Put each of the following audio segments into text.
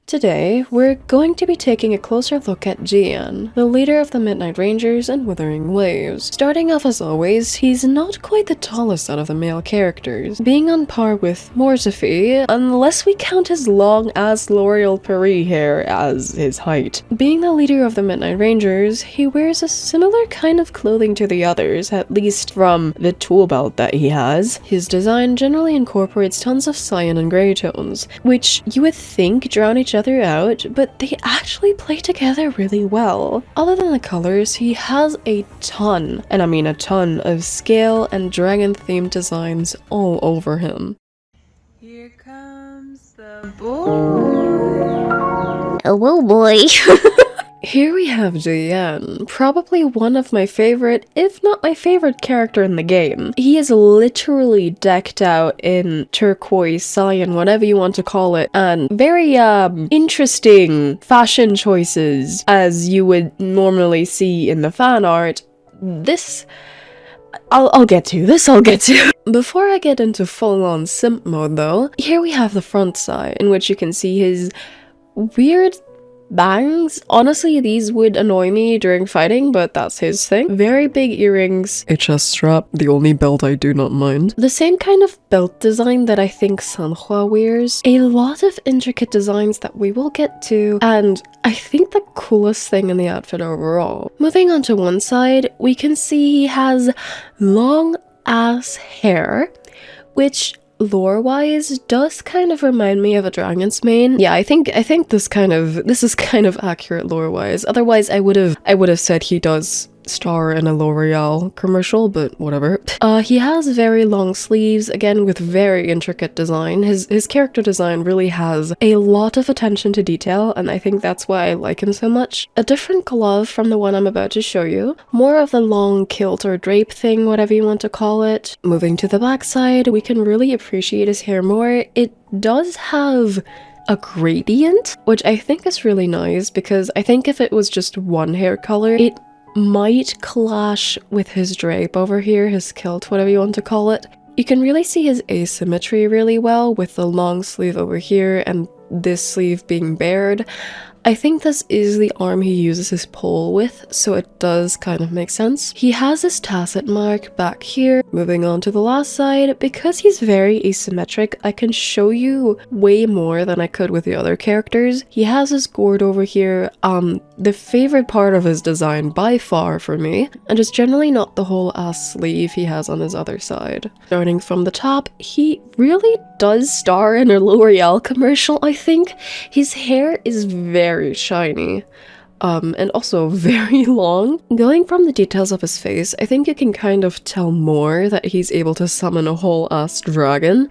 Today, we're going to be taking a closer look at Jiyan, the leader of the Midnight Rangers and Wuthering Waves. Starting off as always, he's not quite the tallest out of the male characters, being on par with Mortifi, unless we count his long-ass L'Oreal Paris hair as his height. Being the leader of the Midnight Rangers, he wears a similar kind of clothing to the others, at least from the tool belt that he has. His design generally incorporates tons of cyan and gray tones, which you would think drown each other out, but they actually play together really well. Other than the colors, he has a ton, and I mean a ton, of scale and dragon themed designs all over him. Here comes the boy. Oh boy. Here we have Jiyan, probably one of my favorite, if not my favorite character in the game. He is literally decked out in turquoise, cyan, whatever you want to call it, and very interesting fashion choices as you would normally see in the fan art. I'll get to. Before I get into full-on simp mode though, here we have the front side, in which you can see his weird bangs. Honestly, these would annoy me during fighting, but that's his thing. Very big earrings. A chest strap, the only belt I do not mind. The same kind of belt design that I think Sanhua wears. A lot of intricate designs that we will get to, and I think the coolest thing in the outfit overall. Moving on to one side, we can see he has long ass hair, which lore-wise does kind of remind me of a dragon's mane. Yeah, I think this is kind of accurate lore-wise. Otherwise, I would have said he does star in a L'Oreal commercial, but whatever. He has very long sleeves, again with very intricate design. His character design really has a lot of attention to detail, and I think that's why I like him so much. A different glove from the one I'm about to show you. More of the long kilt or drape thing, whatever you want to call it. Moving to the backside, we can really appreciate his hair more. It does have a gradient, which I think is really nice, because I think if it was just one hair color, it might clash with his drape over here, his kilt, whatever you want to call it. You can really see his asymmetry really well with the long sleeve over here and this sleeve being bared. I think this is the arm he uses his pole with, so it does kind of make sense. He has his tacit mark back here. Moving on to the last side, because he's very asymmetric, I can show you way more than I could with the other characters. He has his gourd over here, the favorite part of his design by far for me, and just generally not the whole ass sleeve he has on his other side. Starting from the top, he really does star in a L'Oreal commercial, I think. His hair is very shiny, and also very long. Going from the details of his face, I think you can kind of tell more that he's able to summon a whole ass dragon.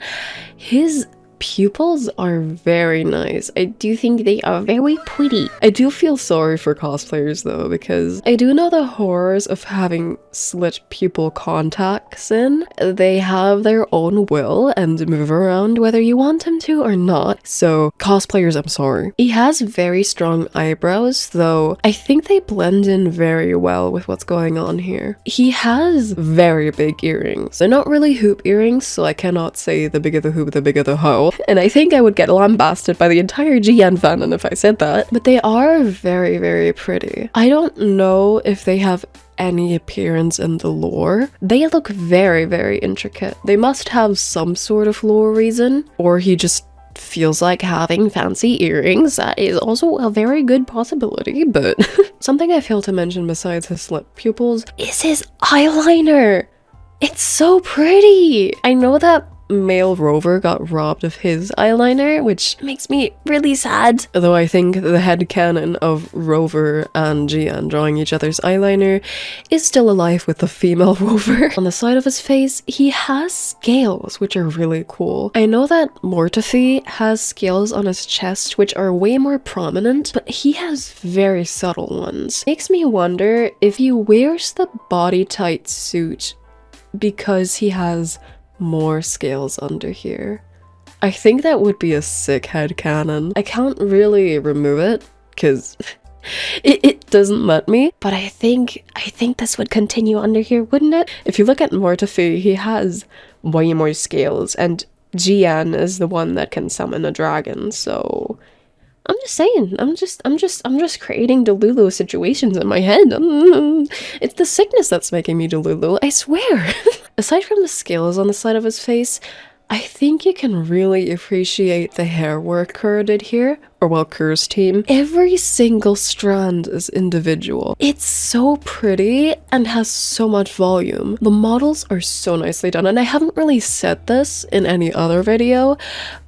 His pupils are very nice. I do think they are very pretty. I do feel sorry for cosplayers though, because I do know the horrors of having slit pupil contacts in. They have their own will and move around whether you want them to or not. So cosplayers, I'm sorry. He has very strong eyebrows though. I think they blend in very well with what's going on here. He has very big earrings. They're not really hoop earrings, so I cannot say the bigger the hoop, the bigger the hoe. And I think I would get lambasted by the entire Jiyan fandom if I said that. But they are very, very pretty. I don't know if they have any appearance in the lore. They look very, very intricate. They must have some sort of lore reason, or he just feels like having fancy earrings. That is also a very good possibility, but something I failed to mention besides his slit pupils is his eyeliner. It's so pretty. I know that male Rover got robbed of his eyeliner, which makes me really sad. Although I think the headcanon of Rover and Jiyan drawing each other's eyeliner is still alive with the female Rover. On the side of his face, he has scales, which are really cool. I know that Mortifi has scales on his chest, which are way more prominent, but he has very subtle ones. Makes me wonder if he wears the body-tight suit because he has more scales under here. I think that would be a sick headcanon. I can't really remove it because it doesn't let me, but I think this would continue under here, wouldn't it? If you look at Mortifi, he has way more scales, and Jiyan is the one that can summon a dragon, so I'm just saying, I'm just creating Delulu situations in my head. It's the sickness that's making me Delulu, I swear. Aside from the scales on the side of his face, I think you can really appreciate the hair work Kuro did here, or well, Kuro's team. Every single strand is individual. It's so pretty and has so much volume. The models are so nicely done, and I haven't really said this in any other video,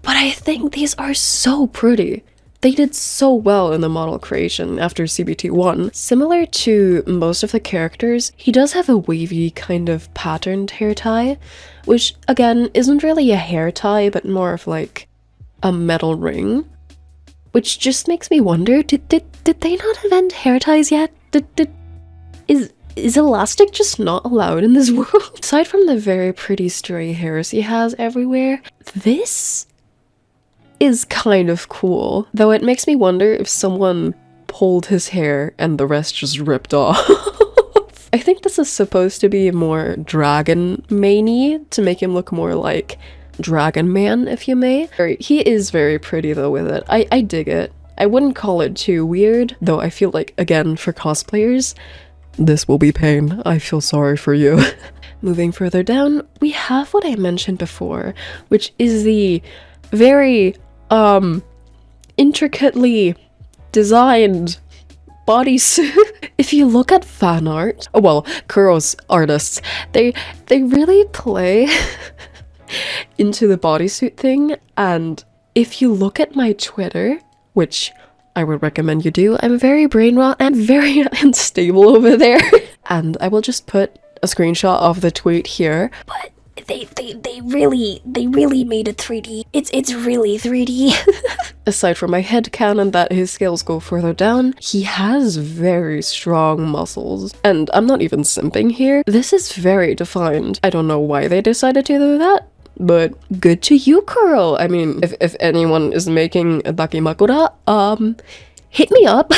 but I think these are so pretty. They did so well in the model creation after CBT1. Similar to most of the characters, he does have a wavy kind of patterned hair tie, which again isn't really a hair tie but more of like a metal ring, which just makes me wonder, did they not invent hair ties yet? Is elastic just not allowed in this world? Aside from the very pretty stray hairs he has everywhere, this is kind of cool, though it makes me wonder if someone pulled his hair and the rest just ripped off. I think this is supposed to be more dragon main-y to make him look more like Dragon Man, if you may. He is very pretty though with it. I dig it. I wouldn't call it too weird, though I feel like, again, for cosplayers, this will be pain. I feel sorry for you. Moving further down, we have what I mentioned before, which is the very intricately designed bodysuit. If you look at fan art, oh well, Kuro's artists, they really play into the bodysuit thing, and if you look at my Twitter, which I would recommend you do, I'm very brain rot and very unstable over there, and I will just put a screenshot of the tweet here, but they really made it 3D. It's really 3D. Aside from my headcanon that his scales go further down, he has very strong muscles. And I'm not even simping here. This is very defined. I don't know why they decided to do that, but good to you, Kuro. I mean, if anyone is making a Dakimakura, hit me up.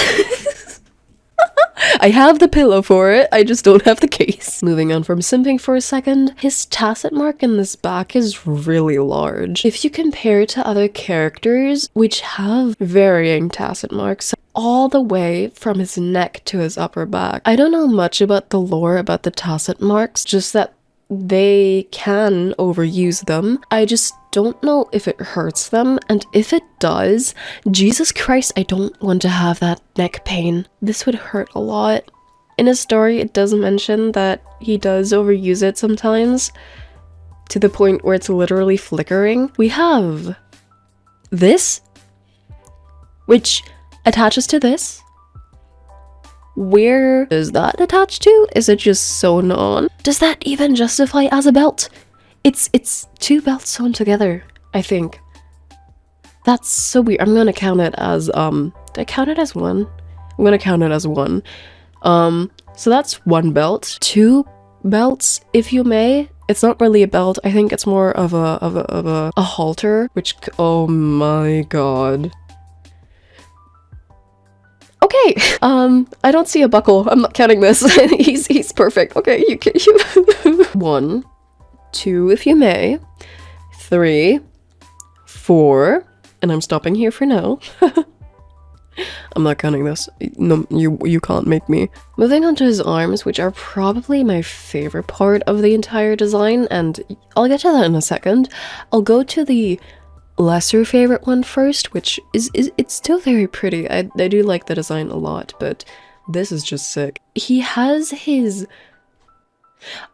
I have the pillow for it, I just don't have the case. Moving on from simping for a second, his tacet mark in this back is really large. If you compare to other characters, which have varying tacet marks, all the way from his neck to his upper back. I don't know much about the lore about the tacet marks, just that they can overuse them. I just don't know if it hurts them, and if it does, Jesus Christ, I don't want to have that neck pain. This would hurt a lot. In his story, it does mention that he does overuse it sometimes, to the point where it's literally flickering. We have this, which attaches to this. Where is that attached to? Is it just sewn on? Does that even justify as a belt? It's two belts sewn together, I think. That's so weird. I'm gonna count it as, did I count it as one? I'm gonna count it as one. So that's one belt. Two belts, if you may. It's not really a belt. I think it's more of a halter, which, oh my god. Okay, I don't see a buckle. I'm not counting this. he's perfect. Okay, you 1, 2, if you may, 3, 4, and I'm stopping here for now. I'm not counting this. No, you can't make me. Moving on to his arms, which are probably my favorite part of the entire design, and I'll get to that in a second. I'll go to the lesser favorite one first, which is it's still very pretty. I do like the design a lot, but this is just sick. He has his...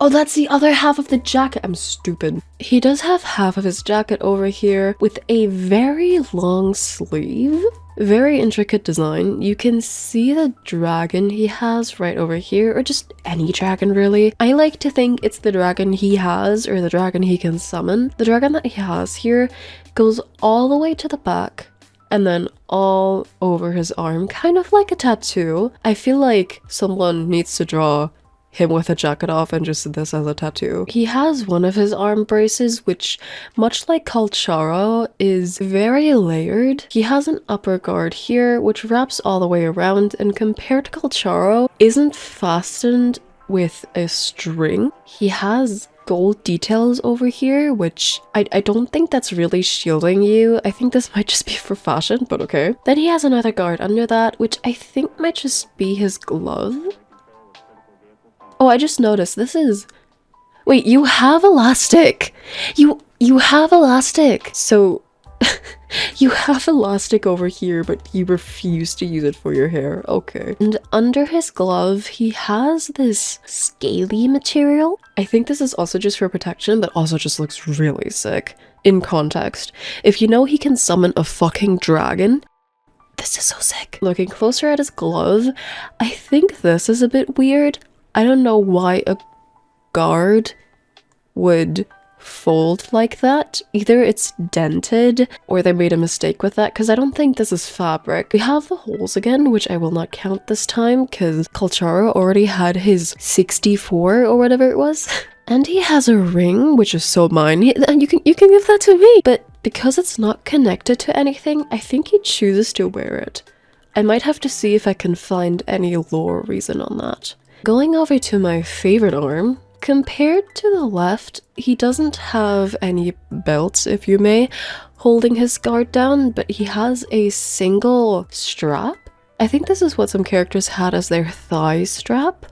Oh, that's the other half of the jacket. I'm stupid. He does have half of his jacket over here with a very long sleeve. Very intricate design. You can see the dragon he has right over here, or just any dragon really. I like to think it's the dragon he has, or the dragon he can summon. The dragon that he has here goes all the way to the back and then all over his arm, kind of like a tattoo. I feel like someone needs to draw him with a jacket off and just this as a tattoo. He has one of his arm braces, which, much like KuroGames, is very layered. He has an upper guard here, which wraps all the way around, and compared to KuroGames, isn't fastened with a string. He has gold details over here, which I don't think that's really shielding you. I think this might just be for fashion, but okay. Then he has another guard under that, which I think might just be his glove. Oh, I just noticed this is... Wait, you have elastic! You have elastic! So... you have elastic over here, but you refuse to use it for your hair. Okay. And under his glove, he has this scaly material. I think this is also just for protection, but also just looks really sick. In context, if you know he can summon a fucking dragon, this is so sick. Looking closer at his glove, I think this is a bit weird. I don't know why a guard would fold like that. Either it's dented or they made a mistake with that, because I don't think this is fabric. We have the holes again, which I will not count this time because KuroGames already had his 64 or whatever it was. And he has a ring, which is so mine. And you can give that to me. But because it's not connected to anything, I think he chooses to wear it. I might have to see if I can find any lore reason on that. Going over to my favorite arm, compared to the left, he doesn't have any belts, if you may, holding his guard down, but he has a single strap. I think this is what some characters had as their thigh strap.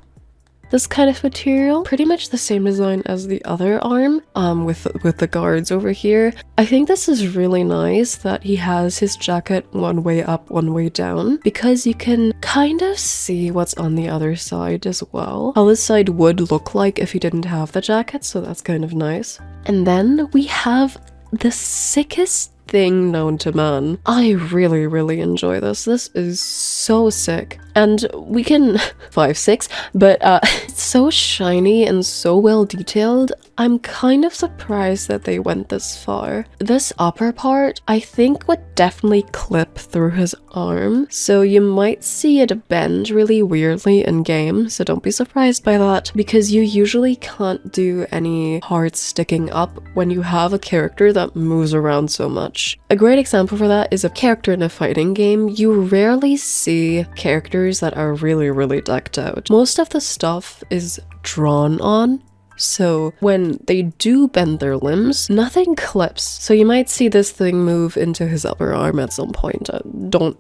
This kind of material, pretty much the same design as the other arm, with the guards over here. I think this is really nice that he has his jacket one way up, one way down, because you can kind of see what's on the other side as well. How this side would look like if he didn't have the jacket, so that's kind of nice. And then we have the sickest thing known to man. I really enjoy this. This is so sick. And we can 5-6, but it's so shiny and so well detailed. I'm kind of surprised that they went this far. This upper part, I think, would definitely clip through his arm, so you might see it bend really weirdly in game, so don't be surprised by that, because you usually can't do any hard sticking up when you have a character that moves around so much. A great example for that is a character in a fighting game. You rarely see characters that are really decked out. Most of the stuff is drawn on, so when they do bend their limbs, nothing clips. So you might see this thing move into his upper arm at some point.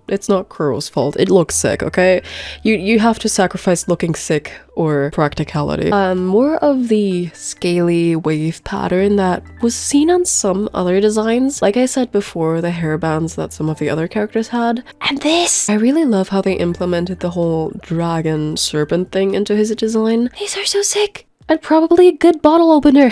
It's not Kuro's fault. It looks sick, okay? You have to sacrifice looking sick or practicality. More of the scaly wave pattern that was seen on some other designs. Like I said before, the hairbands that some of the other characters had. And this! I really love how they implemented the whole dragon serpent thing into his design. These are so sick! And probably a good bottle opener.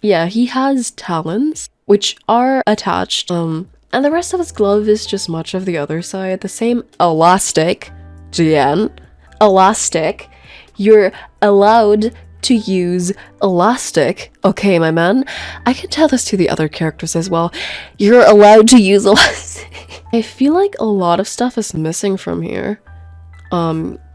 Yeah, he has talons, which are attached, and the rest of his glove is just much of the other side. The same elastic, Jiyan, elastic. You're allowed to use elastic. Okay, my man. I can tell this to the other characters as well. You're allowed to use elastic. I feel like a lot of stuff is missing from here.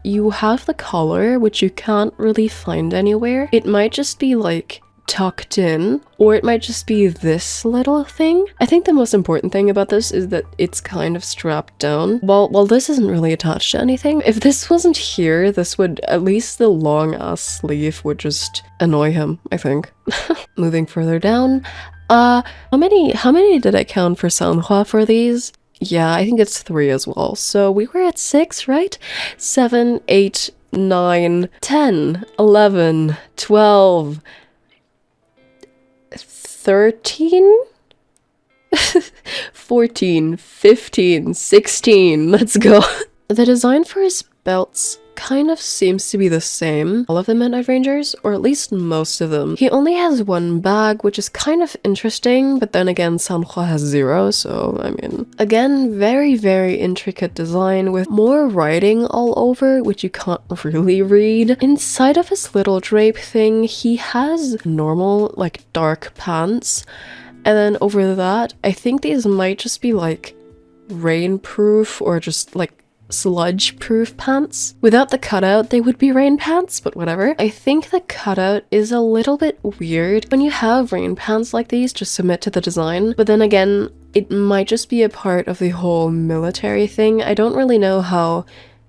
You have the collar, which you can't really find anywhere. It might just be like tucked in, or it might just be this little thing. I think the most important thing about this is that it's kind of strapped down. While this isn't really attached to anything, if this wasn't here, this would, at least the long ass sleeve would just annoy him, I think. Moving further down, how many did I count for Sanhua for these? Yeah, I think it's 3 as well. So we were at 6, right? 7, 8, 9, 10, 11, 12, 13, 14, 15, 16. Let's go. The design for his belts kind of seems to be the same. All of the Midnight Rangers, or at least most of them. He only has 1 bag, which is kind of interesting, but then again, Sanhua has 0, so I mean. Again, very intricate design with more writing all over, which you can't really read. Inside of his little drape thing, he has normal, like, dark pants, and then over that, I think these might just be like rainproof or just like sludge-proof pants. Without the cutout, they would be rain pants, but whatever. I think the cutout is a little bit weird. When you have rain pants like these, just submit to the design. But then again, it might just be a part of the whole military thing. I don't really know how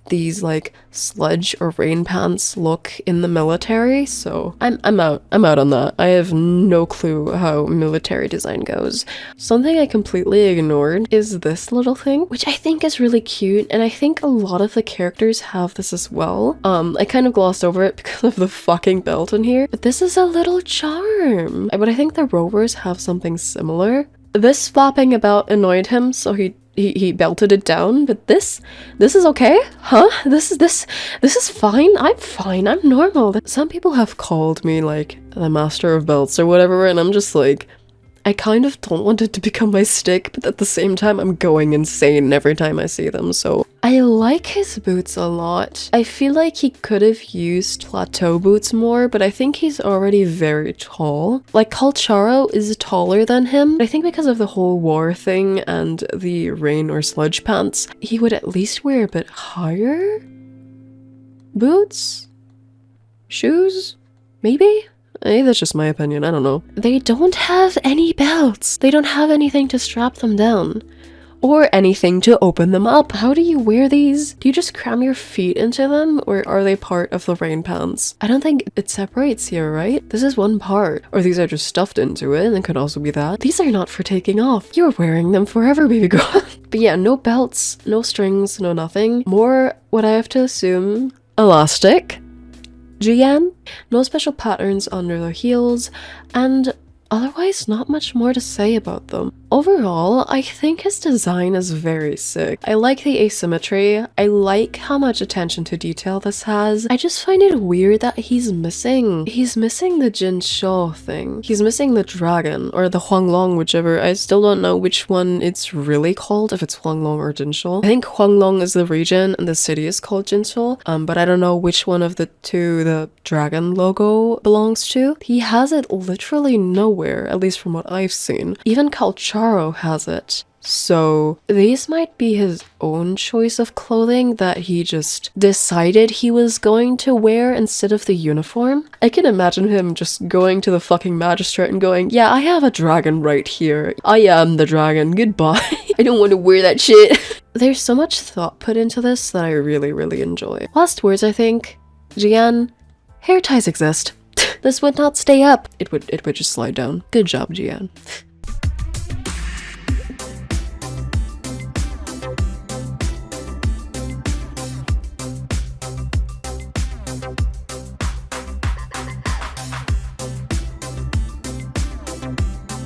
these like sludge or rain pants look in the military, so I'm out on that. I have no clue how military design goes. Something I completely ignored is this little thing, which I think is really cute, and I think a lot of the characters have this as well. I kind of glossed over it because of the fucking belt in here, but this is a little charm. But I think the rovers have something similar. This flopping about annoyed him, so he belted it down, but this is okay? Huh? This is fine? I'm fine, I'm normal. Some people have called me like the master of belts or whatever, and I'm just like, I kind of don't want it to become my stick, but at the same time I'm going insane every time I see them, so. I like his boots a lot. I feel like he could have used plateau boots more, but I think he's already very tall. Like, KuroGames is taller than him. I think because of the whole war thing and the rain or sludge pants, he would at least wear a bit higher boots? Shoes? Maybe? Maybe that's just my opinion, I don't know. They don't have any belts. They don't have anything to strap them down. Or anything to open them up. How do you wear these? Do you just cram your feet into them? Or are they part of the rain pants? I don't think it separates here, right? This is one part. Or these are just stuffed into it, and it could also be that. These are not for taking off. You're wearing them forever, baby girl. But yeah, no belts, no strings, no nothing. More, what I have to assume, elastic. Jiyan, no special patterns under their heels, and otherwise not much more to say about them. Overall, I think his design is very sick. I like the asymmetry. I like how much attention to detail this has. I just find it weird that he's missing the Jinsho thing. He's missing the dragon, or the Huanglong, whichever. I still don't know which one it's really called, if it's Huanglong or Jinsho. I think Huanglong is the region and the city is called Jinsho, but I don't know which one of the two the dragon logo belongs to. He has it literally nowhere, at least from what I've seen. Even KuroGames has it. So these might be his own choice of clothing that he just decided he was going to wear instead of the uniform. I can imagine him just going to the fucking magistrate and going, yeah, I have a dragon right here. I am the dragon. Goodbye. I don't want to wear that shit. There's so much thought put into this that I really, really enjoy. Last words, I think. Jiyan, hair ties exist. This would not stay up. It would just slide down. Good job, Jiyan.